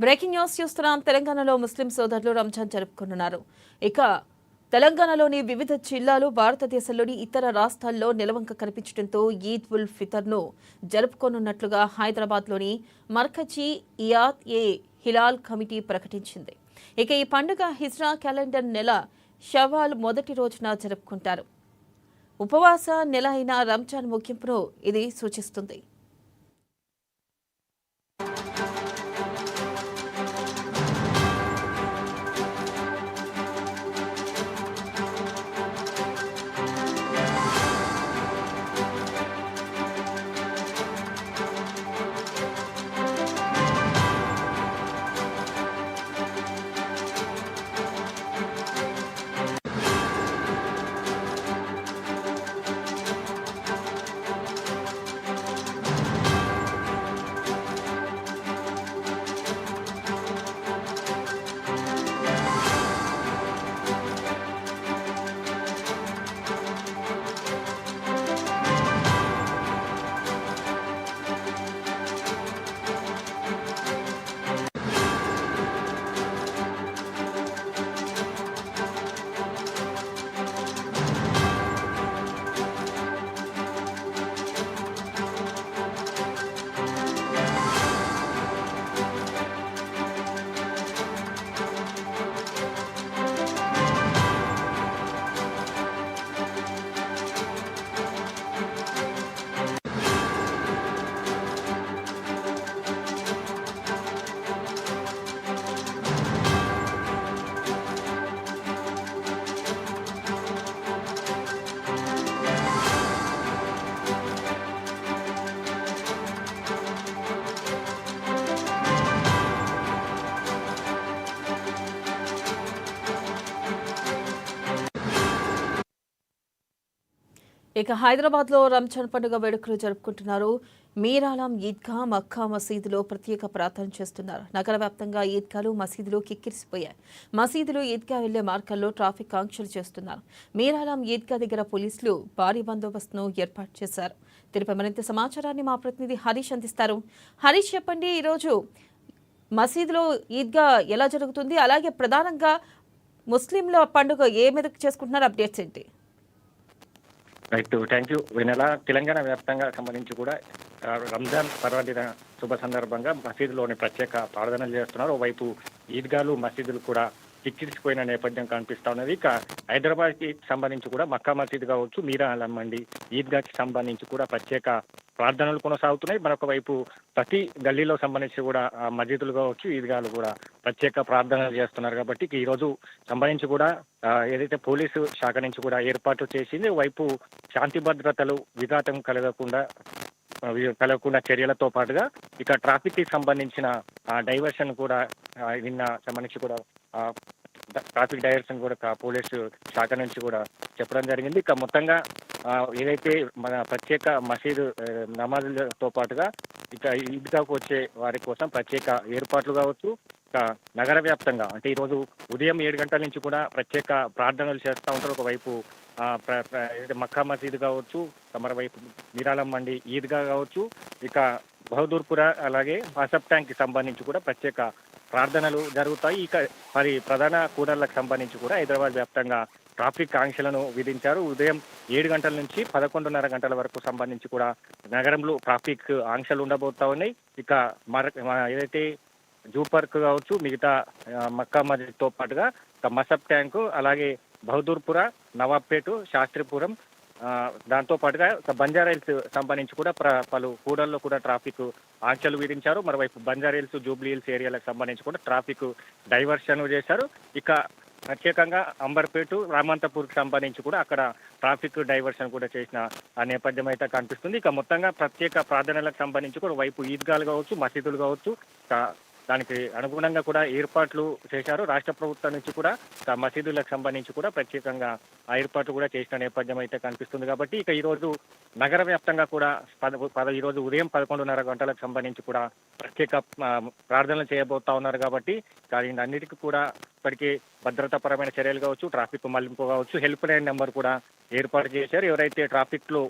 Breaking news చూస్తున్నాం. తెలంగాణలో ముస్లిం సోదరులు రంజాన్ జరుపుకుంటున్నారు. ఇక తెలంగాణలోని వివిధ జిల్లాలు, భారతదేశంలోని ఇతర రాష్ట్రాల్లో నెలవంక కనిపించడంతో ఈద్ ఉల్ ఫితర్ను జరుపుకోనున్నట్లుగా హైదరాబాద్లోని మర్కజీ ఇయాద్ ఏ హిలాల్ కమిటీ ప్రకటించింది. ఇక ఈ పండుగ హిజ్రా క్యాలెండర్ నెల షవ్వాల్ మొదటి రోజున జరుపుకుంటారు. ఉపవాస నెల అయిన రంజాన్ ముగింపును ఇది సూచిస్తుంది. ఇక హైదరాబాద్లో రంజాన్ పండుగ వేడుకలు జరుపుకుంటున్నారు. మీరాలం ఈద్గా, మక్కా మసీదులో ప్రత్యేక ప్రార్థన చేస్తున్నారు. నగర వ్యాప్తంగా ఈద్గాలు, మసీదులు కిక్కిరిసిపోయాయి. మసీదులు, ఈద్గా వెళ్లే మార్గాల్లో ట్రాఫిక్ ఆంక్షలు చేస్తున్నారు. మీరాలం ఈద్గా దగ్గర పోలీసులు భారీ బందోబస్తును ఏర్పాటు చేశారు. దీనిపై మరింత సమాచారాన్ని మా ప్రతినిధి హరీష్ అందిస్తారు. హరీష్, చెప్పండి, ఈరోజు మసీదులో ఈద్గా ఎలా జరుగుతుంది? అలాగే ప్రధానంగా ముస్లింల పండుగ ఏ మీదకి చేసుకుంటున్నారు? అప్డేట్స్ ఏంటి? రైట్, థ్యాంక్ యూ వెనెల. తెలంగాణ వ్యాప్తంగా సంబంధించి కూడా రంజాన్ పర్వదిన శుభ సందర్భంగా మసీదులోని ప్రత్యేక ప్రార్థనలు చేస్తున్నారు. ఓవైపు ఈద్గాలు, మసీదులు కూడా కిక్కిరిసిపోయిన నేపథ్యం కనిపిస్తా ఉన్నది. ఇక హైదరాబాద్కి సంబంధించి కూడా మక్కా మసీదు కావచ్చు, మీరా అలమ్మండి ఈద్గాకి సంబంధించి కూడా ప్రత్యేక ప్రార్థనలు కొనసాగుతున్నాయి. మరొక వైపు ప్రతి గల్లీలో సంబంధించి కూడా మసీదులు కావచ్చు, ఈద్గాలు కూడా ప్రత్యేక ప్రార్థనలు చేస్తున్నారు. కాబట్టి ఈ రోజు సంబంధించి కూడా ఏదైతే పోలీసు శాఖ నుంచి కూడా ఏర్పాట్లు చేసింది, వైపు శాంతి భద్రతలు విఘాతం కలగకుండా చర్యలతో పాటుగా ఇక ట్రాఫిక్ కి సంబంధించిన డైవర్షన్ కూడా నిన్న సంబంధించి కూడా ట్రాఫిక్ డైవర్షన్ కూడా పోలీసు శాఖ నుంచి కూడా చెప్పడం జరిగింది. ఇక మొత్తంగా ఏదైతే మన ప్రత్యేక మసీదు నమాజులతో పాటుగా ఇక ఈద్గాకు వచ్చే వారి కోసం ప్రత్యేక ఏర్పాట్లు కావచ్చు. ఇక నగర వ్యాప్తంగా అంటే ఈరోజు ఉదయం 7 గంటల నుంచి కూడా ప్రత్యేక ప్రార్థనలు చేస్తూ ఉంటారు. ఒకవైపు మక్కా మసీదు కావచ్చు, మరోవైపు మీరాలం మండి ఈద్గా కావచ్చు, ఇక బహదూర్పుర అలాగే వాసప్ ట్యాంక్ కి సంబంధించి కూడా ప్రత్యేక ప్రార్థనలు జరుగుతాయి. ఇక మరి ప్రధాన కూడళ్లకు సంబంధించి కూడా హైదరాబాద్ వ్యాప్తంగా ట్రాఫిక్ ఆంక్షలను విధించారు. ఉదయం 7 గంటల నుంచి 11:30 గంటల వరకు సంబంధించి కూడా నగరంలో ట్రాఫిక్ ఆంక్షలు ఉండబోతా ఉన్నాయి. ఇక ఏదైతే జూ పార్క్ కావచ్చు, మిగతా మక్కా మసీద్తో పాటుగా మసబ్ ట్యాంకు, అలాగే బహదూర్పుర, నవాబ్పేట, శాస్త్రిపురం, దాంతో పాటుగా బంజారాహిల్స్ సంబంధించి కూడా పలు కూడల్లో కూడా ట్రాఫిక్ ఆంక్షలు విధించారు. మరోవైపు బంజారాహిల్స్, జూబ్లీ హిల్స్ ఏరియాలకు సంబంధించి కూడా ట్రాఫిక్ డైవర్షన్ చేశారు. ఇక ప్రత్యేకంగా అంబర్పేట, రామంతపూర్కి సంబంధించి కూడా అక్కడ ట్రాఫిక్ డైవర్షన్ కూడా చేసిన ఆ నేపథ్యం అయితే కనిపిస్తుంది. ఇక మొత్తంగా ప్రత్యేక ప్రార్థనలకు సంబంధించి కూడా వైపు ఈద్గాలు కావచ్చు, మసీదులు కావచ్చు, దానికి అనుగుణంగా కూడా ఏర్పాట్లు చేశారు. రాష్ట్ర ప్రభుత్వం నుంచి కూడా మసీదులకు సంబంధించి కూడా ప్రత్యేకంగా ఆ ఏర్పాట్లు కూడా చేసిన నేపథ్యం అయితే కనిపిస్తుంది. కాబట్టి ఇక ఈరోజు నగర వ్యాప్తంగా కూడా ఈరోజు ఉదయం 11:30 గంటలకు సంబంధించి కూడా ప్రత్యేక ప్రార్థనలు చేయబోతా ఉన్నారు. కాబట్టి అన్నిటికీ కూడా ఇప్పటికే భద్రతాపరమైన చర్యలు కావచ్చు, ట్రాఫిక్ మళ్లింపు కావచ్చు, హెల్ప్ లైన్ నెంబర్ కూడా ఏర్పాటు చేశారు. ఎవరైతే ట్రాఫిక్ లో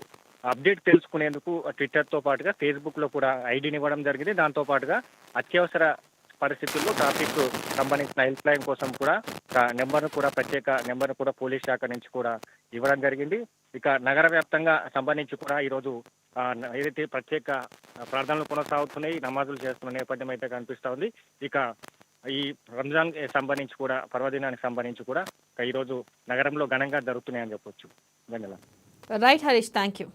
అప్డేట్ తెలుసుకునేందుకు ట్విట్టర్తో పాటుగా ఫేస్బుక్ లో కూడా ఐడిని ఇవ్వడం జరిగింది. దాంతో పాటుగా అత్యవసర పరిస్థితుల్లో ట్రాఫిక్ సంబంధించిన హెల్ప్ లైన్ కోసం కూడా నెంబర్ను కూడా ప్రత్యేక నెంబర్ను కూడా పోలీస్ శాఖ నుంచి కూడా ఇవ్వడం జరిగింది. ఇక నగర వ్యాప్తంగా సంబంధించి కూడా ఈరోజు ఏదైతే ప్రత్యేక ప్రార్థనలు కొనసాగుతున్నాయి, నమాజులు చేస్తున్న నేపథ్యం అయితే కనిపిస్తా ఉంది. ఇక ఈ రంజాన్ సంబంధించి కూడా పర్వదినానికి సంబంధించి కూడా ఈరోజు నగరంలో ఘనంగా జరుగుతున్నాయని చెప్పొచ్చు. ధన్యవాదాలు. Right Harish, thank you.